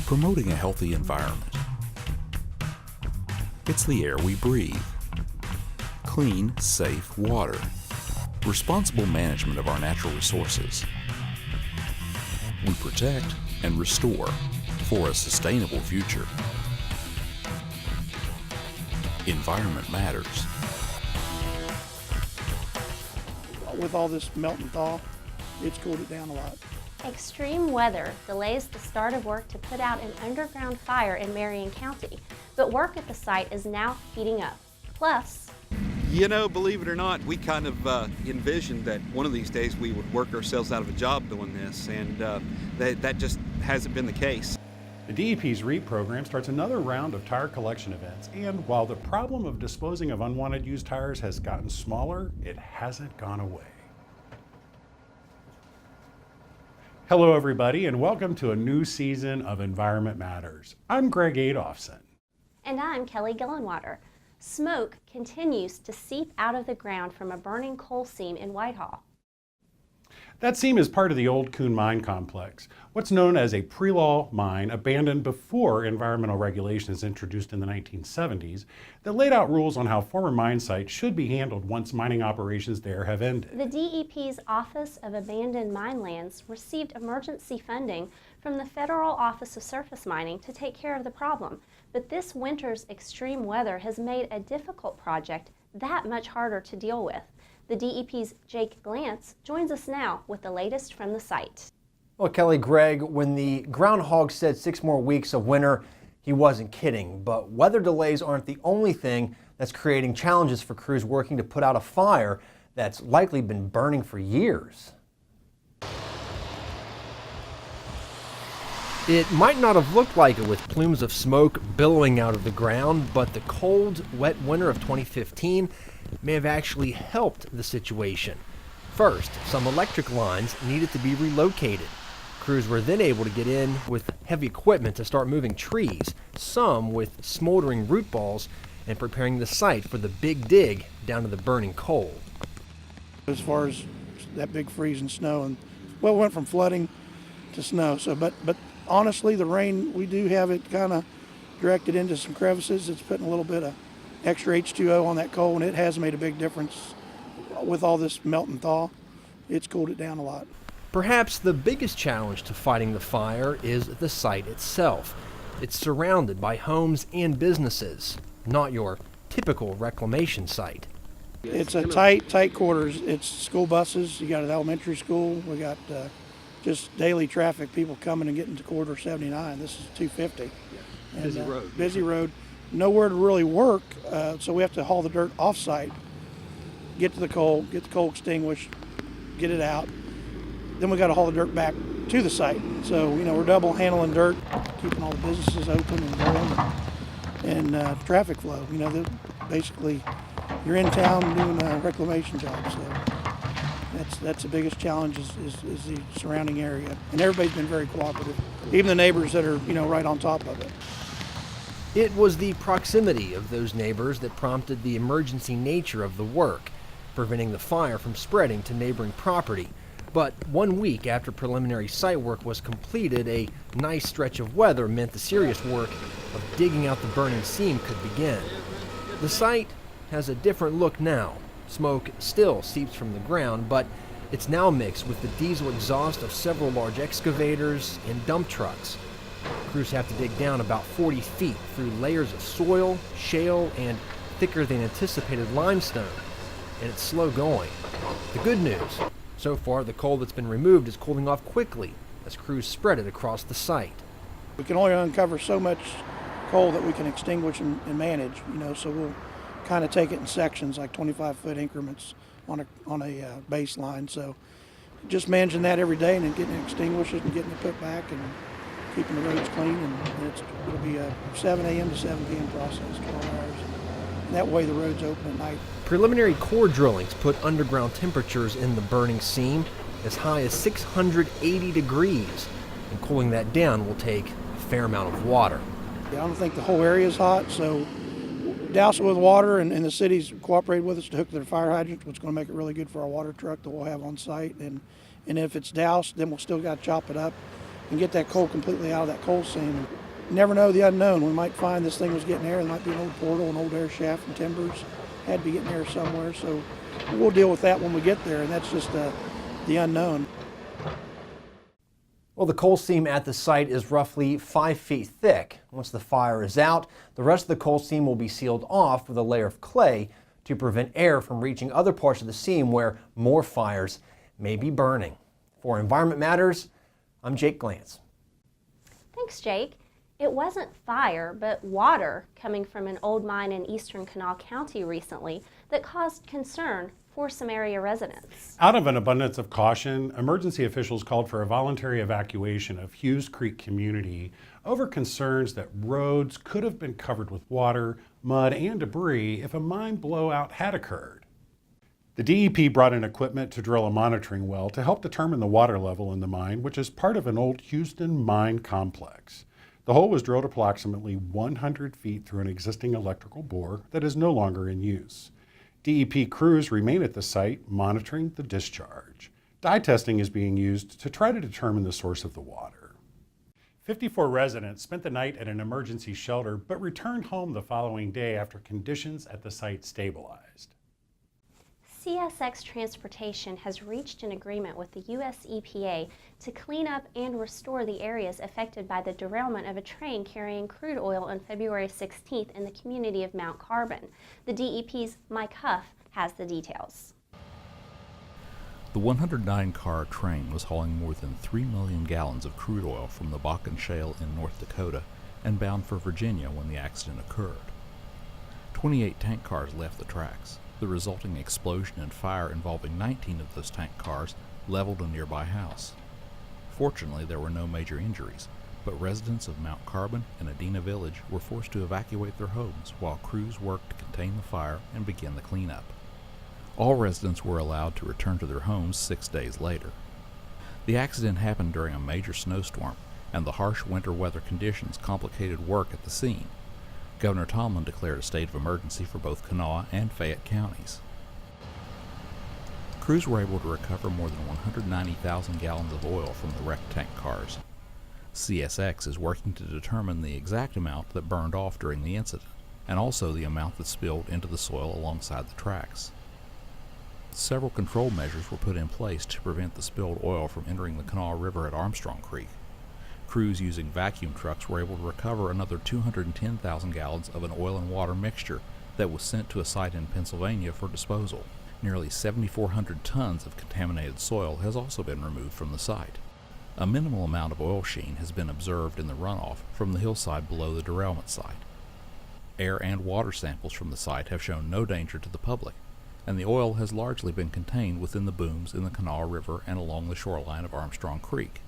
promoting a healthy environment. It's the air we breathe. Clean, safe water. Responsible management of our natural resources. We protect and restore for a sustainable future. Environment matters. With all this melt and thaw, it's cooled it down a lot. Extreme weather delays the start of work to put out an underground fire in Marion County, but work at the site is now heating up. Plus, you know, believe it or not, we kind of envisioned that one of these days we would work ourselves out of a job doing this, and that just hasn't been the case. The DEP's REAP program starts another round of tire collection events, and while the problem of disposing of unwanted used tires has gotten smaller, it hasn't gone away. Hello everybody, and welcome to a new season of Environment Matters. I'm Greg Adolphson. and I'm Kelly Gillenwater. Smoke continues to seep out of the ground from a burning coal seam in Whitehall. That seam is part of the old Coon Mine Complex, what's known as a pre-law mine abandoned before environmental regulations introduced in the 1970s that laid out rules on how former mine sites should be handled once mining operations there have ended. The DEP's Office of Abandoned Mine Lands received emergency funding from the Federal Office of Surface Mining to take care of the problem, but this winter's extreme weather has made a difficult project that much harder to deal with. The DEP's Jake Glantz joins us now with the latest from the site. Well, Kelly, Greg, when the groundhog said 6 more weeks of winter, he wasn't kidding. But weather delays aren't the only thing that's creating challenges for crews working to put out a fire that's likely been burning for years. It might not have looked like it with plumes of smoke billowing out of the ground, but the cold, wet winter of 2015 may have actually helped the situation. First, some electric lines needed to be relocated. Crews were then able to get in with heavy equipment to start moving trees, some with smoldering root balls, and preparing the site for the big dig down to the burning coal. As far as that big freeze and snow, and well, it went from flooding to snow. So, but honestly, the rain, we do have it kind of directed into some crevices. It's putting a little bit of extra H2O on that coal, and it has made a big difference with all this melt and thaw. It's cooled it down a lot. Perhaps the biggest challenge to fighting the fire is the site itself. It's surrounded by homes and businesses, not your typical reclamation site. It's a tight quarters. It's school buses. You got an elementary school. We got just daily traffic, people coming and getting to corridor 79. This is 250. Yeah. Busy road. Busy road. Nowhere to really work, so we have to haul the dirt off-site, get to the coal, get the coal extinguished, get it out. Then we got to haul the dirt back to the site. So, you know, we're double handling dirt, keeping all the businesses open and going, and traffic flow. You know, basically, you're in town doing a reclamation job. So that's the biggest challenge is the surrounding area. And everybody's been very cooperative, even the neighbors that are, you know, right on top of it. It was the proximity of those neighbors that prompted the emergency nature of the work, preventing the fire from spreading to neighboring property. But 1 week after preliminary site work was completed, a nice stretch of weather meant the serious work of digging out the burning seam could begin. The site has a different look now. Smoke still seeps from the ground, but it's now mixed with the diesel exhaust of several large excavators and dump trucks. Crews have to dig down about 40 feet through layers of soil, shale, and thicker than anticipated limestone, and it's slow going. The good news, so far the coal that's been removed is cooling off quickly as crews spread it across the site. We can only uncover so much coal that we can extinguish and manage, you know, so we'll kind of take it in sections, like 25-foot increments on a baseline. So just managing that every day and then getting it extinguished and getting it put back and keeping the roads clean, and it'll be a 7 a.m. to 7 p.m. process, 12 hours. And that way the road's open at night. Preliminary core drillings put underground temperatures in the burning seam as high as 680 degrees, and cooling that down will take a fair amount of water. I don't think the whole area is hot, so douse it with water, and the city's cooperated with us to hook their fire hydrants, which is going to make it really good for our water truck that we'll have on site. And if it's doused, then we'll still got to chop it up and get that coal completely out of that coal seam. You never know the unknown. We might find this thing was getting air. There might be an old portal, an old air shaft, and timbers had to be getting air somewhere. So we'll deal with that when we get there, and that's just the unknown. Well, the coal seam at the site is roughly 5 feet thick. Once the fire is out, the rest of the coal seam will be sealed off with a layer of clay to prevent air from reaching other parts of the seam where more fires may be burning. For Environment Matters, I'm Jake Glantz. Thanks, Jake. It wasn't fire, but water coming from an old mine in eastern Kanawha County recently that caused concern for some area residents. Out of an abundance of caution, emergency officials called for a voluntary evacuation of Hughes Creek community over concerns that roads could have been covered with water, mud, and debris if a mine blowout had occurred. The DEP brought in equipment to drill a monitoring well to help determine the water level in the mine, which is part of an old Houston mine complex. The hole was drilled approximately 100 feet through an existing electrical bore that is no longer in use. DEP crews remain at the site monitoring the discharge. Dye testing is being used to try to determine the source of the water. 54 residents spent the night at an emergency shelter but returned home the following day after conditions at the site stabilized. CSX Transportation has reached an agreement with the U.S. EPA to clean up and restore the areas affected by the derailment of a train carrying crude oil on February 16th in the community of Mount Carbon. The DEP's Mike Huff has the details. The 109-car train was hauling more than 3 million gallons of crude oil from the Bakken Shale in North Dakota and bound for Virginia when the accident occurred. 28 tank cars left the tracks. The resulting explosion and fire involving 19 of those tank cars leveled a nearby house. Fortunately, there were no major injuries, but residents of Mount Carbon and Adena Village were forced to evacuate their homes while crews worked to contain the fire and begin the cleanup. All residents were allowed to return to their homes 6 days later. The accident happened during a major snowstorm, and the harsh winter weather conditions complicated work at the scene. Governor Tomlin declared a state of emergency for both Kanawha and Fayette counties. Crews were able to recover more than 190,000 gallons of oil from the wrecked tank cars. CSX is working to determine the exact amount that burned off during the incident, and also the amount that spilled into the soil alongside the tracks. Several control measures were put in place to prevent the spilled oil from entering the Kanawha River at Armstrong Creek. Crews using vacuum trucks were able to recover another 210,000 gallons of an oil and water mixture that was sent to a site in Pennsylvania for disposal. Nearly 7,400 tons of contaminated soil has also been removed from the site. A minimal amount of oil sheen has been observed in the runoff from the hillside below the derailment site. Air and water samples from the site have shown no danger to the public, and the oil has largely been contained within the booms in the Kanawha River and along the shoreline of Armstrong Creek.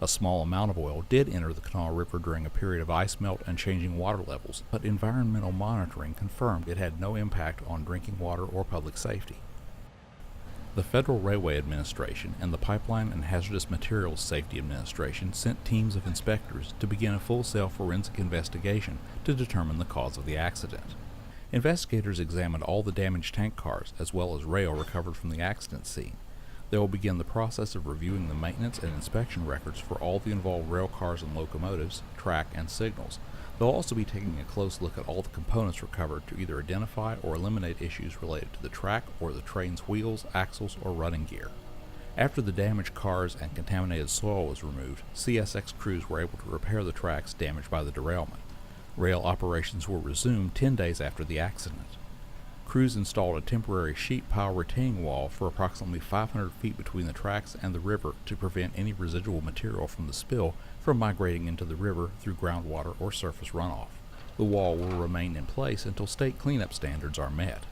A small amount of oil did enter the Kanawha River during a period of ice melt and changing water levels, but environmental monitoring confirmed it had no impact on drinking water or public safety. The Federal Railway Administration and the Pipeline and Hazardous Materials Safety Administration sent teams of inspectors to begin a full-scale forensic investigation to determine the cause of the accident. Investigators examined all the damaged tank cars as well as rail recovered from the accident scene. They will begin the process of reviewing the maintenance and inspection records for all the involved rail cars and locomotives, track, and signals. They'll also be taking a close look at all the components recovered to either identify or eliminate issues related to the track or the train's wheels, axles, or running gear. After the damaged cars and contaminated soil was removed, CSX crews were able to repair the tracks damaged by the derailment. Rail operations were resumed 10 days after the accident. Crews installed a temporary sheet pile retaining wall for approximately 500 feet between the tracks and the river to prevent any residual material from the spill from migrating into the river through groundwater or surface runoff. The wall will remain in place until state cleanup standards are met.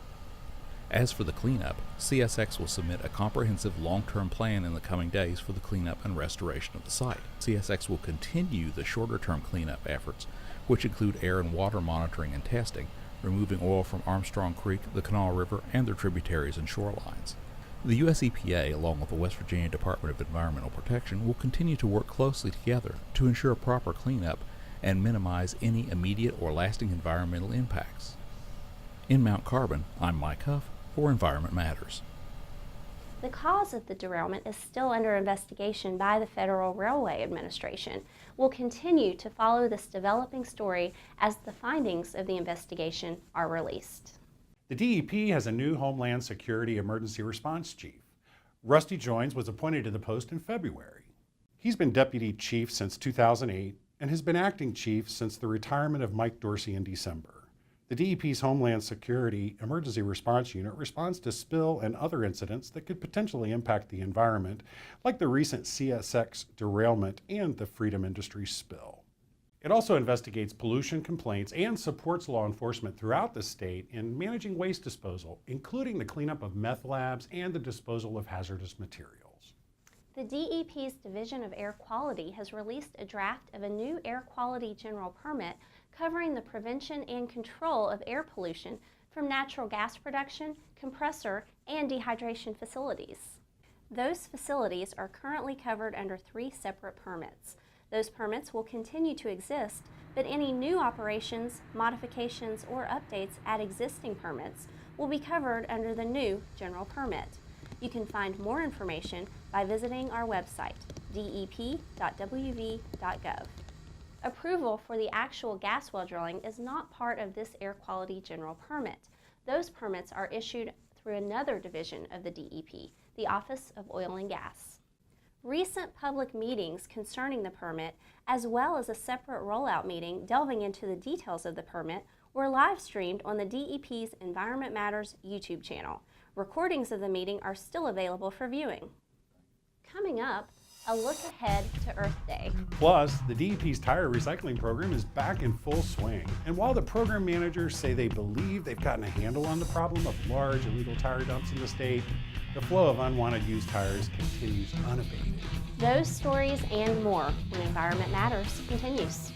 As for the cleanup, CSX will submit a comprehensive long-term plan in the coming days for the cleanup and restoration of the site. CSX will continue the shorter-term cleanup efforts, which include air and water monitoring and testing, removing oil from Armstrong Creek, the Kanawha River, and their tributaries and shorelines. The U.S. EPA, along with the West Virginia Department of Environmental Protection, will continue to work closely together to ensure proper cleanup and minimize any immediate or lasting environmental impacts. In Mount Carbon, I'm Mike Huff for Environment Matters. The cause of the derailment is still under investigation by the Federal Railway Administration. We'll continue to follow this developing story as the findings of the investigation are released. The DEP has a new Homeland Security Emergency Response Chief. Rusty Joines was appointed to the post in February. He's been Deputy Chief since 2008 and has been Acting Chief since the retirement of Mike Dorsey in December. The DEP's Homeland Security Emergency Response Unit responds to spill and other incidents that could potentially impact the environment, like the recent CSX derailment and the Freedom Industries spill. It also investigates pollution complaints and supports law enforcement throughout the state in managing waste disposal, including the cleanup of meth labs and the disposal of hazardous materials. The DEP's Division of Air Quality has released a draft of a new air quality general permit covering the prevention and control of air pollution from natural gas production, compressor, and dehydration facilities. Those facilities are currently covered under 3 separate permits. Those permits will continue to exist, but any new operations, modifications, or updates at existing permits will be covered under the new general permit. You can find more information by visiting our website, dep.wv.gov. Approval for the actual gas well drilling is not part of this air quality general permit. Those permits are issued through another division of the DEP, the Office of Oil and Gas. Recent public meetings concerning the permit, as well as a separate rollout meeting delving into the details of the permit, were live streamed on the DEP's Environment Matters YouTube channel. Recordings of the meeting are still available for viewing. Coming up, a look ahead to Earth Day. Plus, the DEP's tire recycling program is back in full swing. And while the program managers say they believe they've gotten a handle on the problem of large illegal tire dumps in the state, the flow of unwanted used tires continues unabated. Those stories and more when Environment Matters continues.